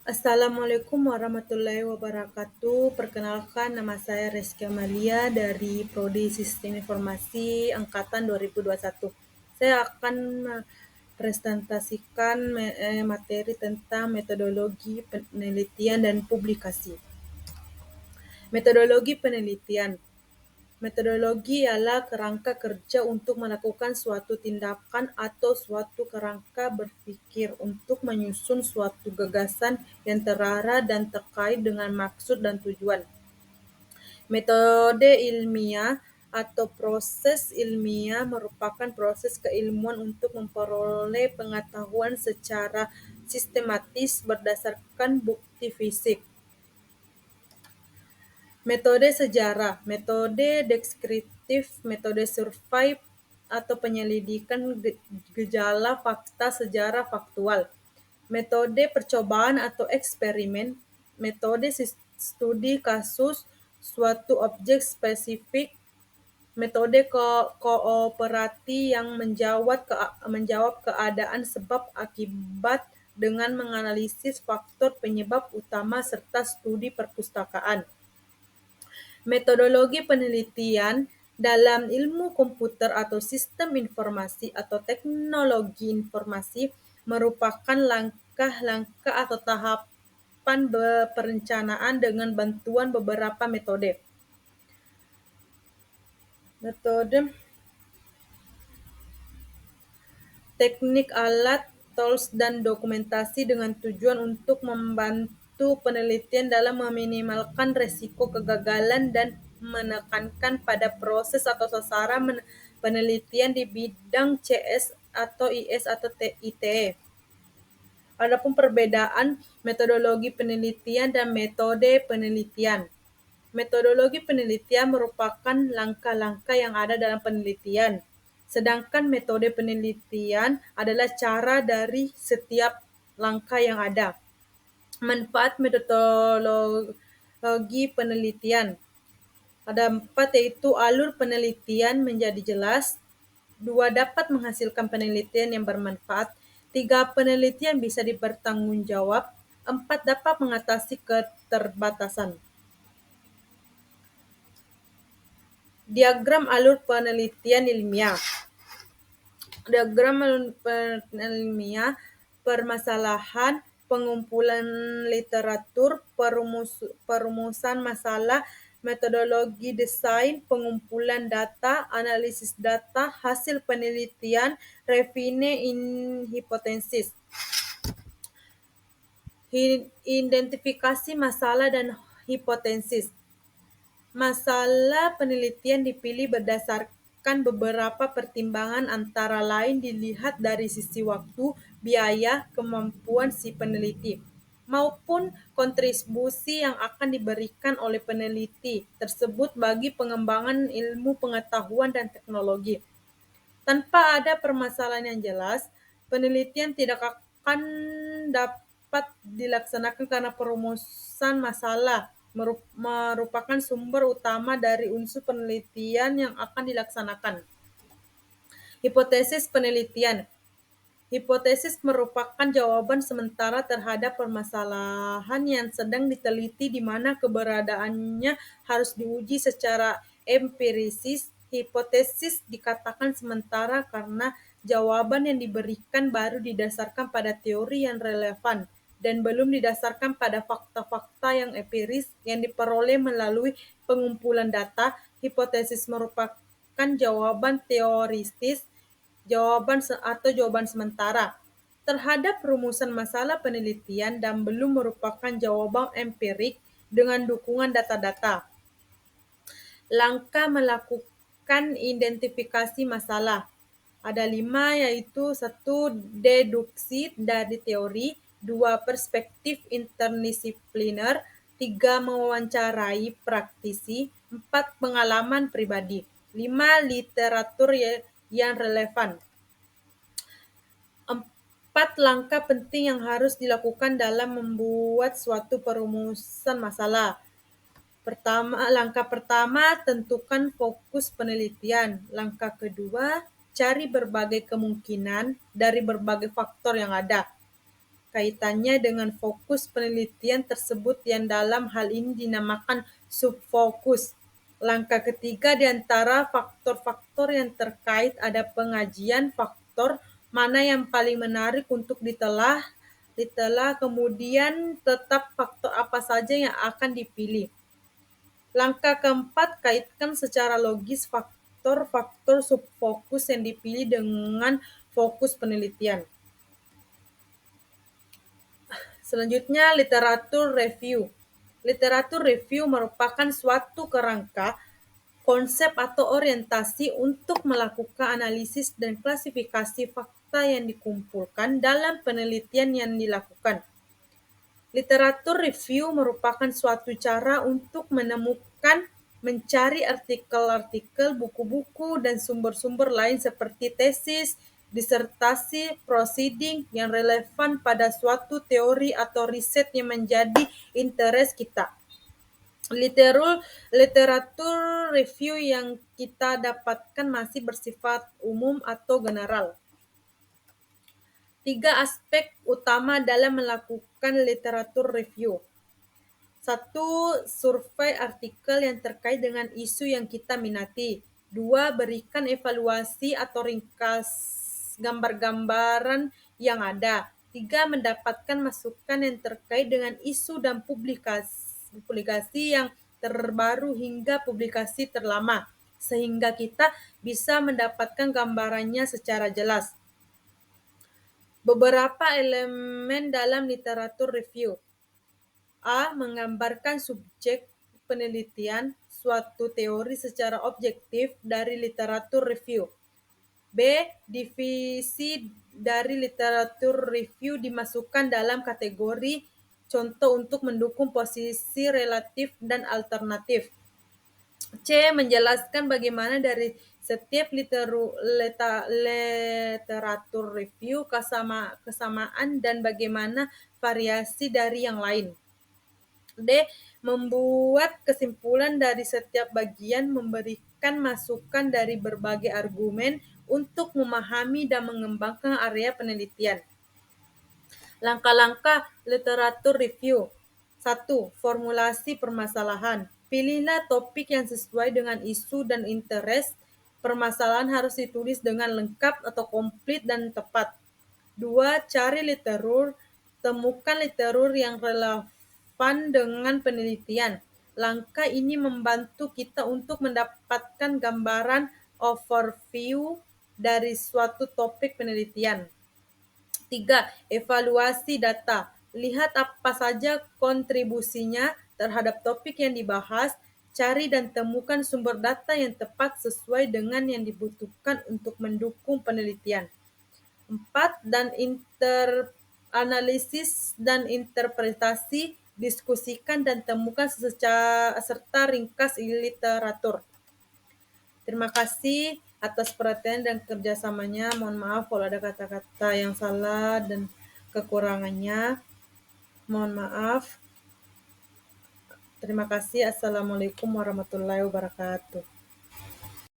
Assalamualaikum warahmatullahi wabarakatuh. Perkenalkan, nama saya Reski Amalia dari Prodi Sistem Informasi Angkatan 2021. Saya akan presentasikan materi tentang metodologi penelitian dan publikasi. Metodologi penelitian. Metodologi ialah kerangka kerja untuk melakukan suatu tindakan atau suatu kerangka berpikir untuk menyusun suatu gagasan yang terarah dan terkait dengan maksud dan tujuan. Metode ilmiah atau proses ilmiah merupakan proses keilmuan untuk memperoleh pengetahuan secara sistematis berdasarkan bukti fisik. Metode sejarah, metode deskriptif, metode survei atau penyelidikan gejala fakta sejarah faktual. Metode percobaan atau eksperimen, metode studi kasus suatu objek spesifik, metode kooperasi yang menjawab keadaan sebab akibat dengan menganalisis faktor penyebab utama serta studi perpustakaan. Metodologi penelitian dalam ilmu komputer atau sistem informasi atau teknologi informasi merupakan langkah-langkah atau tahapan perencanaan dengan bantuan beberapa metode. Teknik, alat, tools, dan dokumentasi dengan tujuan untuk membantu penelitian dalam meminimalkan risiko kegagalan dan menekankan pada proses atau sasaran penelitian di bidang CS atau IS atau ITE. Adapun perbedaan metodologi penelitian dan metode penelitian. Metodologi penelitian merupakan langkah-langkah yang ada dalam penelitian, sedangkan metode penelitian adalah cara dari setiap langkah yang ada. Manfaat metodologi penelitian. Ada 4, yaitu alur penelitian menjadi jelas. 2, dapat menghasilkan penelitian yang bermanfaat. 3, penelitian bisa dipertanggungjawab. 4, dapat mengatasi keterbatasan. Diagram alur penelitian ilmiah. Diagram alur penelitian ilmiah, permasalahan, pengumpulan literatur, perumusan masalah, metodologi desain, pengumpulan data, analisis data, hasil penelitian, refine hipotesis. Identifikasi masalah dan hipotesis. Masalah penelitian dipilih berdasarkan beberapa pertimbangan, antara lain dilihat dari sisi waktu, biaya, kemampuan si peneliti, maupun kontribusi yang akan diberikan oleh peneliti tersebut bagi pengembangan ilmu pengetahuan dan teknologi. Tanpa ada permasalahan yang jelas, penelitian tidak akan dapat dilaksanakan karena perumusan masalah merupakan sumber utama dari unsur penelitian yang akan dilaksanakan. Hipotesis penelitian. Hipotesis merupakan jawaban sementara terhadap permasalahan yang sedang diteliti di mana keberadaannya harus diuji secara empiris. Hipotesis dikatakan sementara karena jawaban yang diberikan baru didasarkan pada teori yang relevan dan belum didasarkan pada fakta-fakta yang empiris yang diperoleh melalui pengumpulan data. Hipotesis merupakan jawaban teoritis, jawaban sementara terhadap rumusan masalah penelitian dan belum merupakan jawaban empirik dengan dukungan data-data. Langkah melakukan identifikasi masalah. Ada 5, yaitu 1, deduksi dari teori. 2, perspektif interdisipliner. 3, mewawancarai praktisi. 4, pengalaman pribadi. 5, literatur yang relevan. 4 langkah penting yang harus dilakukan dalam membuat suatu perumusan masalah. Langkah pertama, tentukan fokus penelitian. Langkah kedua, cari berbagai kemungkinan dari berbagai faktor yang ada. kaitannya dengan fokus penelitian tersebut yang dalam hal ini dinamakan subfokus. Langkah ketiga di antara faktor-faktor yang terkait ada pengajian faktor mana yang paling menarik untuk ditelah, kemudian tetap faktor apa saja yang akan dipilih. Langkah keempat, kaitkan secara logis faktor-faktor subfokus yang dipilih dengan fokus penelitian. Selanjutnya, literatur review. Literatur review merupakan suatu kerangka, konsep atau orientasi untuk melakukan analisis dan klasifikasi fakta yang dikumpulkan dalam penelitian yang dilakukan. Literatur review merupakan suatu cara untuk menemukan, mencari artikel-artikel, buku-buku, dan sumber-sumber lain seperti tesis, disertasi, proceeding yang relevan pada suatu teori atau riset yang menjadi interest kita. Literatur review yang kita dapatkan masih bersifat umum atau general. 3 aspek utama dalam melakukan literatur review. 1. Survei artikel yang terkait dengan isu yang kita minati. 2. Berikan evaluasi atau ringkas gambar-gambaran yang ada. 3. Mendapatkan masukan yang terkait dengan isu dan publikasi yang terbaru hingga publikasi terlama, sehingga kita bisa mendapatkan gambarannya secara jelas. Beberapa elemen dalam literatur review. A. Menggambarkan subjek penelitian suatu teori secara objektif dari literatur review. B. Divisi dari literatur review dimasukkan dalam kategori contoh untuk mendukung posisi relatif dan alternatif. C. Menjelaskan bagaimana dari setiap literatur review kesamaan dan bagaimana variasi dari yang lain. D. Membuat kesimpulan dari setiap bagian, memberikan masukan dari berbagai argumen untuk memahami dan mengembangkan area penelitian. Langkah-langkah literatur review. 1. Formulasi permasalahan. Pilihlah topik yang sesuai dengan isu dan interest. Permasalahan harus ditulis dengan lengkap atau komplit dan tepat. 2. Cari literatur. Temukan literatur yang relevan dengan penelitian. Langkah ini membantu kita untuk mendapatkan gambaran overview dari suatu topik penelitian. 3. Evaluasi data. Lihat apa saja kontribusinya terhadap topik yang dibahas. Cari dan temukan sumber data yang tepat sesuai dengan yang dibutuhkan untuk mendukung penelitian. 4. Analisis dan interpretasi. Diskusikan dan temukan serta ringkas literatur. Terima kasih atas perhatian dan kerjasamanya. Mohon maaf kalau ada kata-kata yang salah dan kekurangannya. Mohon maaf. Terima kasih. Assalamualaikum warahmatullahi wabarakatuh.